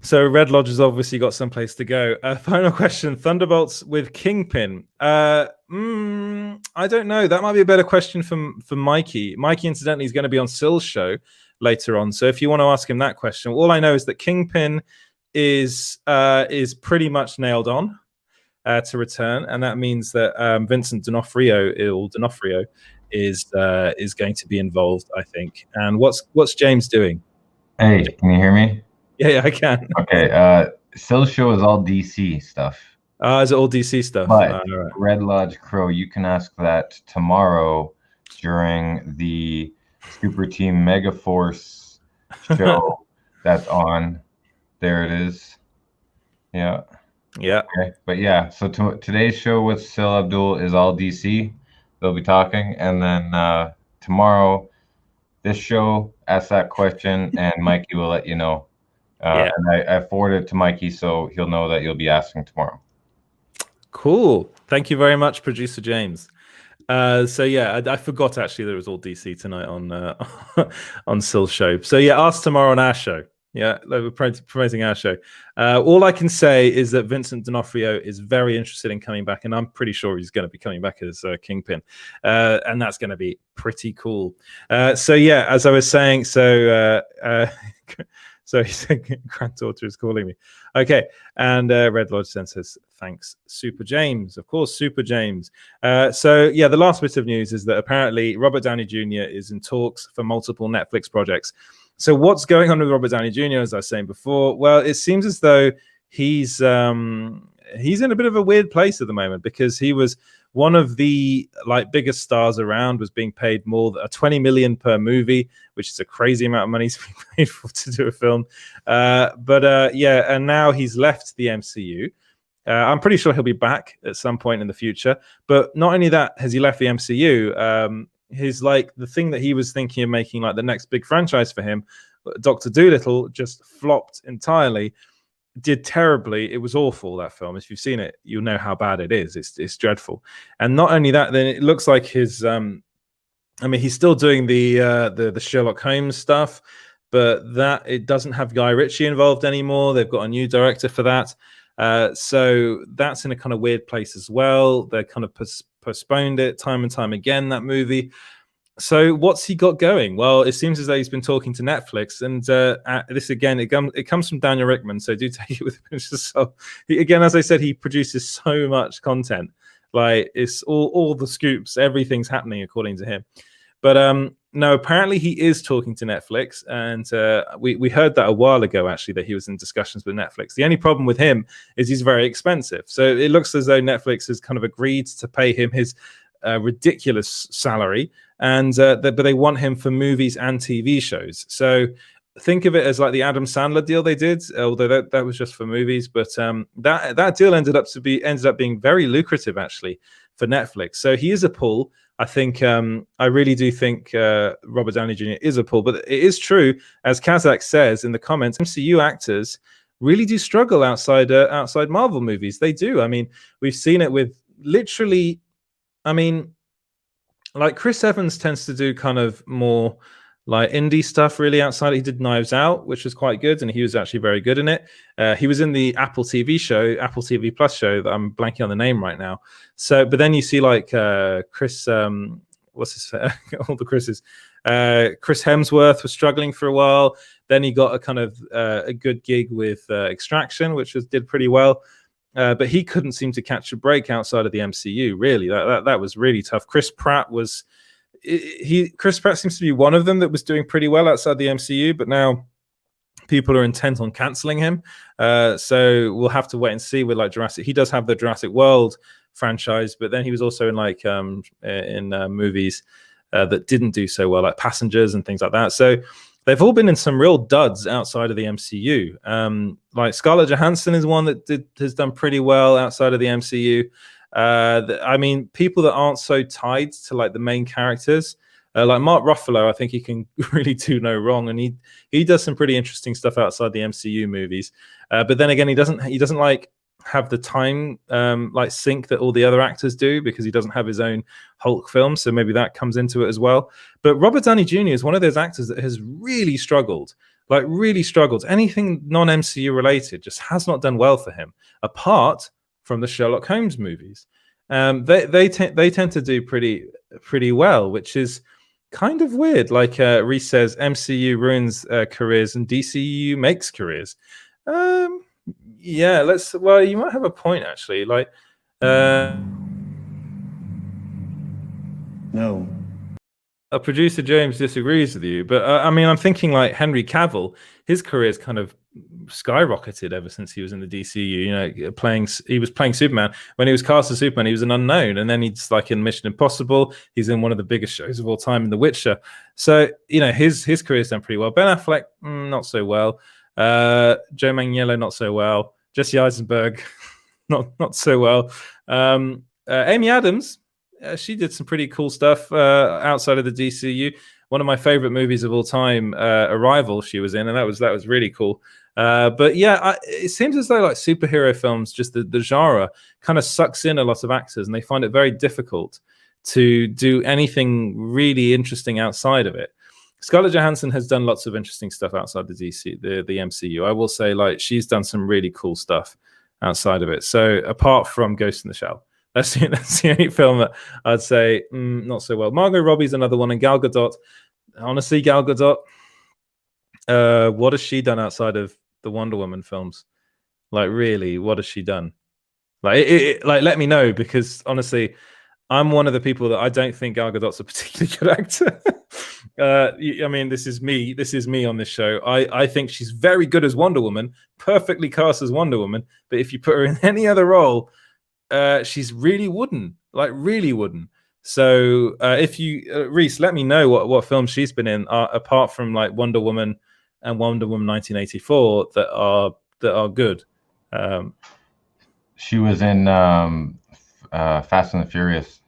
So Red Lodge has obviously got someplace to go. Final question, Thunderbolts with Kingpin. I don't know. That might be a better question for Mikey. Mikey, incidentally, is going to be on Sill's show later on. So if you want to ask him that question, all I know is that Kingpin is pretty much nailed on to return, and that means that Vincent D'Onofrio is going to be involved, I think. And what's James doing? Hey, can you hear me? Yeah, I can. Okay. Sill's show is all DC stuff. Is it all DC stuff? But right. Red Lodge Crow, you can ask that tomorrow during the Super Team Megaforce show that's on. There it is. Yeah. Yeah. Okay. But yeah, so today's show with Sil Abdul is all DC. They'll be talking, and then tomorrow, this show asks that question, and Mikey will let you know. And I forwarded it to Mikey, so he'll know that you'll be asking tomorrow. Cool. Thank you very much, Producer James. So yeah, I forgot actually that it was all DC tonight on Sil's show. So yeah, ask tomorrow on our show. Yeah, we're promoting our show. All I can say is that Vincent D'Onofrio is very interested in coming back, and I'm pretty sure he's going to be coming back as Kingpin, and that's going to be pretty cool. So yeah, as I was saying, so he said granddaughter is calling me. Okay, and Red Lodge then says thanks, Super James. Of course, Super James. So yeah, the last bit of news is that apparently Robert Downey Jr. is in talks for multiple Netflix projects. So what's going on with Robert Downey Jr., as I was saying before? Well, it seems as though he's in a bit of a weird place at the moment, because he was one of the biggest stars around, was being paid more than $20 million per movie, which is a crazy amount of money to be paid for to do a film. And now he's left the MCU. I'm pretty sure he'll be back at some point in the future. But not only that, has he left the MCU? The thing that he was thinking of making the next big franchise for him, Dr. Dolittle, just flopped entirely, did terribly. It was awful, that film. If you've seen it, you'll know how bad it is. It's dreadful. And not only that, then it looks like his he's still doing the Sherlock Holmes stuff, but that it doesn't have Guy Ritchie involved anymore. They've got a new director for that. So that's in a kind of weird place as well. They kind of postponed it time and time again, that movie. So what's he got going? Well, it seems as though he's been talking to Netflix, and this again, it comes from Daniel Rickman, so do take it with a pinch of salt. Again, as I said, he produces so much content, it's all the scoops, everything's happening according to him. But no, apparently he is talking to Netflix, and we heard that a while ago, actually, that he was in discussions with Netflix. The only problem with him is he's very expensive. So it looks as though Netflix has kind of agreed to pay him his ridiculous salary, and but they want him for movies and TV shows. So think of it as the Adam Sandler deal they did, although that was just for movies. But that deal ended up being very lucrative, actually, for Netflix. So he is a pull. I think I really do think Robert Downey Jr. is a pull, but it is true, as Kazakh says in the comments, MCU actors really do struggle outside Marvel movies. They do. I mean, we've seen it with literally. I mean, Chris Evans tends to do kind of more indie stuff really outside. He did Knives Out, which was quite good, and he was actually very good in it. He was in the Apple TV Plus show that I'm blanking on the name right now. So, but then you see Chris, what's his all the Chris's. Chris Hemsworth was struggling for a while. Then he got a kind of a good gig with Extraction, which did pretty well. but he couldn't seem to catch a break outside of the MCU. Really, that was really tough. Chris Pratt seems to be one of them that was doing pretty well outside the MCU, but now people are intent on canceling him. So we'll have to wait and see with like Jurassic. He does have the Jurassic World franchise, but then he was also in like movies that didn't do so well, like Passengers and things like that. So they've all been in some real duds outside of the MCU. Like Scarlett Johansson is one that has done pretty well outside of the MCU. I mean, people that aren't so tied to like the main characters, like Mark Ruffalo, I think he can really do no wrong, and he does some pretty interesting stuff outside the MCU movies. But then again, he doesn't like have the time like sync that all the other actors do, because he doesn't have his own Hulk film, so maybe that comes into it as well. But Robert Downey Jr. is one of those actors that has really struggled. Anything non-MCU related just has not done well for him, apart from the Sherlock Holmes movies. They tend to do pretty well, which is kind of weird. Like Reese says, MCU ruins careers and DCEU makes careers. Yeah, well, you might have a point actually. Like, No. Producer James disagrees with you, but I mean, I'm thinking like Henry Cavill, his career's kind of skyrocketed ever since he was in the DCU. You know, he was playing Superman. When he was cast as Superman, he was an unknown, and then he's like in Mission Impossible. He's in one of the biggest shows of all time, in The Witcher. So you know, his career's done pretty well. Ben Affleck, not so well. Joe Manganiello, not so well. Jesse Eisenberg, not so well. Amy Adams, she did some pretty cool stuff outside of the DCU. One of my favorite movies of all time, Arrival, she was in, and that was really cool. But yeah, it seems as though like superhero films, just the genre kind of sucks in a lot of actors, and they find it very difficult to do anything really interesting outside of it. Scarlett Johansson has done lots of interesting stuff outside the MCU. I will say, like, she's done some really cool stuff outside of it. So apart from Ghost in the Shell, that's the only film that I'd say not so well. Margot Robbie's another one, and Gal Gadot. Honestly, Gal Gadot, what has she done outside of the Wonder Woman films? Like, really, what has she done? Like, let me know, because honestly, I'm one of the people that I don't think Gal Gadot's a particularly good actor. I mean, this is me on this show. I think she's very good as Wonder Woman, perfectly cast as Wonder Woman. But if you put her in any other role, she's really wooden. So if you, Reese, let me know what films she's been in, apart from like Wonder Woman and Wonder Woman 1984, that are good. She was in Fast and the Furious.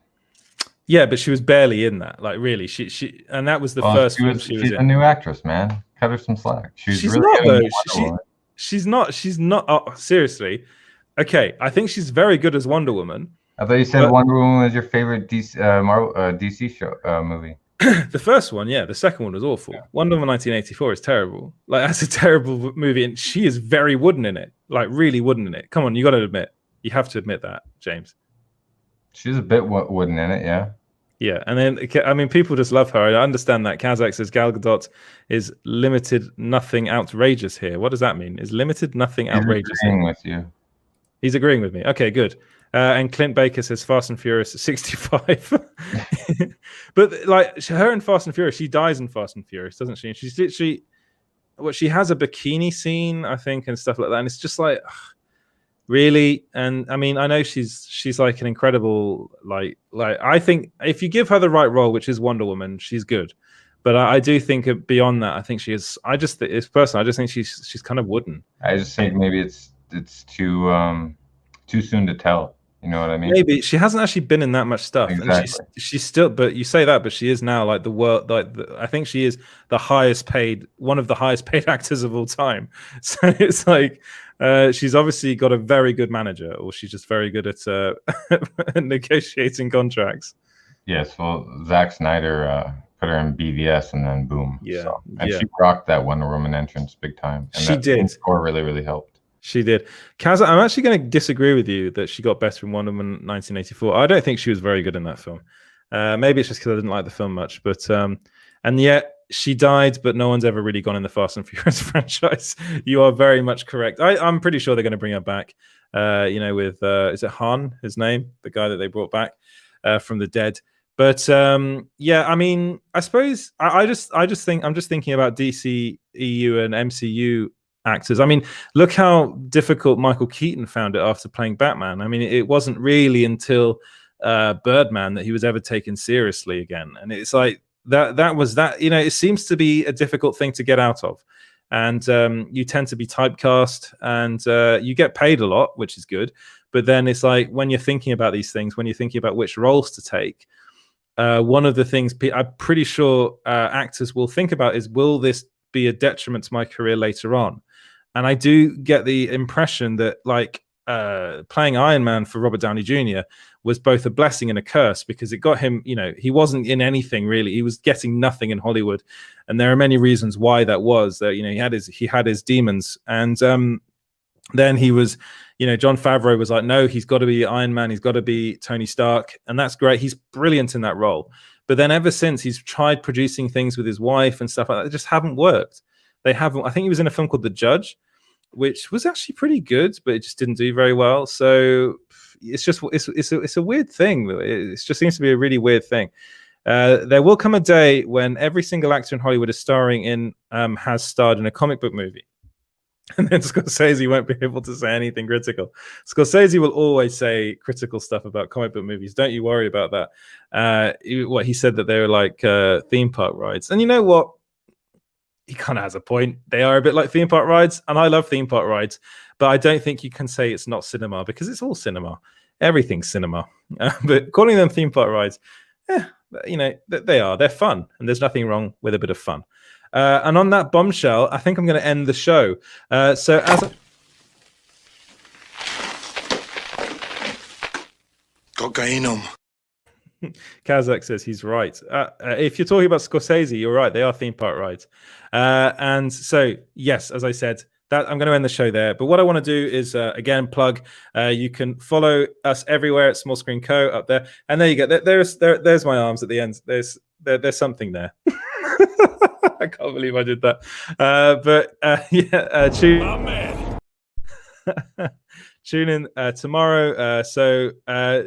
Yeah, but she was barely in that. Like, really, she and that was the first film she was in. She's a new actress, man. Cut her some slack. She's really not though. She's not. Oh, seriously. Okay, I think she's very good as Wonder Woman. I thought you said Wonder Woman was your favorite DC show movie. The first one, yeah. The second one was awful. Yeah. Wonder Woman 1984 is terrible. Like, that's a terrible movie, and she is very wooden in it. Like, really wooden in it. Come on, you got to admit. You have to admit that, James. She's a bit wooden in it, yeah. Yeah, and then, I mean, people just love her. I understand that. Kazakh says Gal Gadot is limited, nothing outrageous here. What does that mean? Is limited, nothing outrageous? He's agreeing with you. He's agreeing with me. Okay, good. And Clint Baker says Fast and Furious 65. But like, her in Fast and Furious, she dies in Fast and Furious, doesn't she? And she's literally, she has a bikini scene, I think, and stuff like that. And it's just like, really. And I mean, I know she's like an incredible, like I think if you give her the right role, which is Wonder Woman, she's good. But I do think beyond that, I think she is. It's personal. I just think she's kind of wooden. I just think maybe it's too soon to tell. You know what I mean? Maybe she hasn't actually been in that much stuff. Exactly. And she's still, but you say that, but she is now like the world. Like I think she is the highest paid, one of the highest paid actors of all time. So it's like she's obviously got a very good manager, or she's just very good at negotiating contracts. Yes, well, Zack Snyder put her in BVS, and then boom. Yeah, so, and she rocked that Wonder Woman entrance big time. And she did. Score really helped. She did. Kaz, I'm actually going to disagree with you that she got better in Wonder Woman 1984. I don't think she was very good in that film. Maybe it's just because I didn't like the film much. But and yet, she died, but no one's ever really gone in the Fast and Furious franchise. You are very much correct. I'm pretty sure they're going to bring her back. With is it Han, his name, the guy that they brought back from the dead. But I mean, I suppose I'm just thinking about DCEU and MCU actors. I mean, look how difficult Michael Keaton found it after playing Batman. I mean, it wasn't really until Birdman that he was ever taken seriously again, and it's like that was that. It seems to be a difficult thing to get out of, and you tend to be typecast, and you get paid a lot, which is good. But then it's like when you're thinking about these things, when you're thinking about which roles to take, one of the things I'm pretty sure actors will think about is, will this be a detriment to my career later on? And I do get the impression that playing Iron Man for Robert Downey Jr. was both a blessing and a curse, because it got him, he wasn't in anything really. He was getting nothing in Hollywood. And there are many reasons why that was. That he had his demons. And then he was, Jon Favreau was like, no, he's got to be Iron Man. He's got to be Tony Stark. And that's great. He's brilliant in that role. But then ever since, he's tried producing things with his wife and stuff like that. They just haven't worked. They haven't. I think he was in a film called The Judge, which was actually pretty good, but it just didn't do very well. So it's a weird thing. It just seems to be a really weird thing. There will come a day when every single actor in Hollywood is has starred in a comic book movie. And then Scorsese won't be able to say anything critical. Scorsese will always say critical stuff about comic book movies. Don't you worry about that. He said that they were like theme park rides. And you know what? He kind of has a point. They are a bit like theme park rides, and I love theme park rides, but I don't think you can say it's not cinema, because it's all cinema. Everything's cinema. But calling them theme park rides, they're fun, and there's nothing wrong with a bit of fun. And on that bombshell, I think I'm going to end the show. Cocaine. Kazakh says he's right. If you're talking about Scorsese, you're right. They are theme park rides. And so, yes, as I said, that I'm going to end the show there. But what I want to do is, again, plug. You can follow us everywhere at Small Screen Co. up there. And there you go. There's my arms at the end. There's something there. I can't believe I did that. Tune in tomorrow.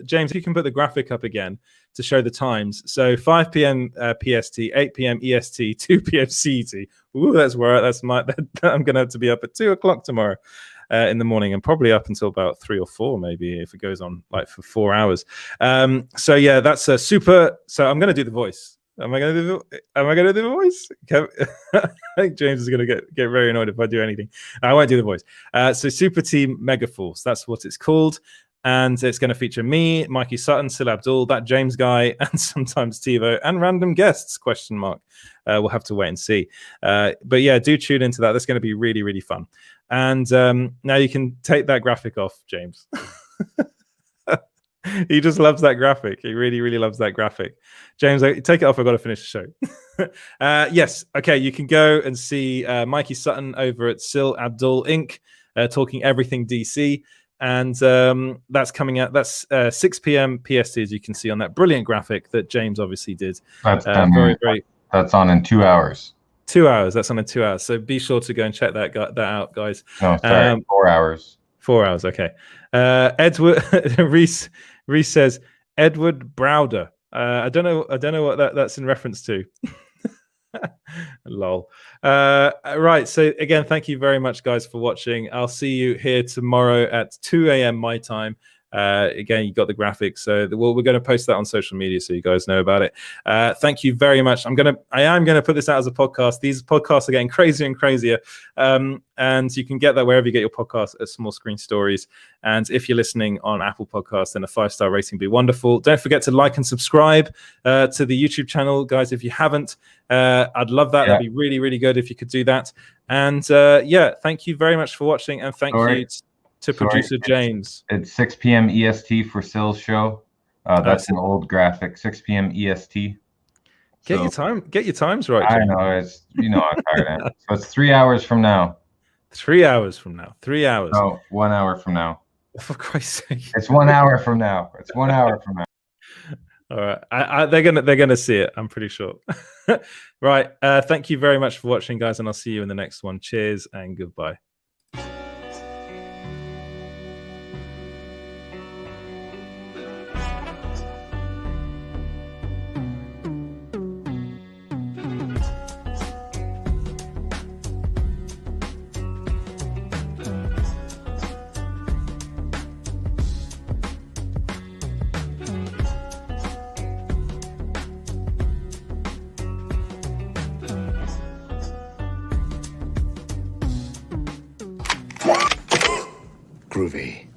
James, you can put the graphic up again to show the times. So 5 p.m. PST, 8 p.m. EST, 2 p.m. CET. Ooh, that's where I'm going to have to be up at 2 o'clock tomorrow in the morning, and probably up until about 3 or 4, maybe, if it goes on for 4 hours. That's a super. So I'm going to do the voice. Am I going to do the voice? I think James is going to get very annoyed if I do anything. I won't do the voice. So Super Team Megaforce, that's what it's called. And it's going to feature me, Mikey Sutton, Sil Abdul, that James guy, and sometimes TiVo, and random guests, ? We'll have to wait and see. But yeah, do tune into that. That's going to be really, really fun. And now you can take that graphic off, James. He just loves that graphic. He really, really loves that graphic. James, take it off. I've got to finish the show. Yes. Okay. You can go and see Mikey Sutton over at Sil Abdul Inc. Talking everything DC. And that's coming out. That's 6 p.m. PST, as you can see on that brilliant graphic that James obviously did. That's that's on in 2 hours. 2 hours. That's on in 2 hours. So be sure to go and check that out, guys. No, sorry, 4 hours. 4 hours. Okay. Edward Reese says Edward Browder. I don't know what that's in reference to. Lol. Right. So again, thank you very much, guys, for watching. I'll see you here tomorrow at 2 a.m. my time. Again, you got the graphics, so we're going to post that on social media so you guys know about it. Thank you very much. I am going to put this out as a podcast. These podcasts are getting crazier and crazier, and you can get that wherever you get your podcast at Small Screen Stories. And if you're listening on Apple Podcasts, then a 5-star rating would be wonderful. Don't forget to like and subscribe to the YouTube channel, guys. If you haven't, I'd love that. That'd be really, really good if you could do that. And thank you very much for watching, and thank you to producer James. It's 6 p.m. EST for Sil's show. That's an old graphic. 6 p.m. EST. Get your times right, James. I know. It's I'm tired. So it's 3 hours from now. 3 hours from now. 3 hours. No, 1 hour from now. For Christ's sake. It's 1 hour from now. It's 1 hour from now. All right, they're gonna see it. I'm pretty sure. Right. Thank you very much for watching, guys, and I'll see you in the next one. Cheers and goodbye. Groovy.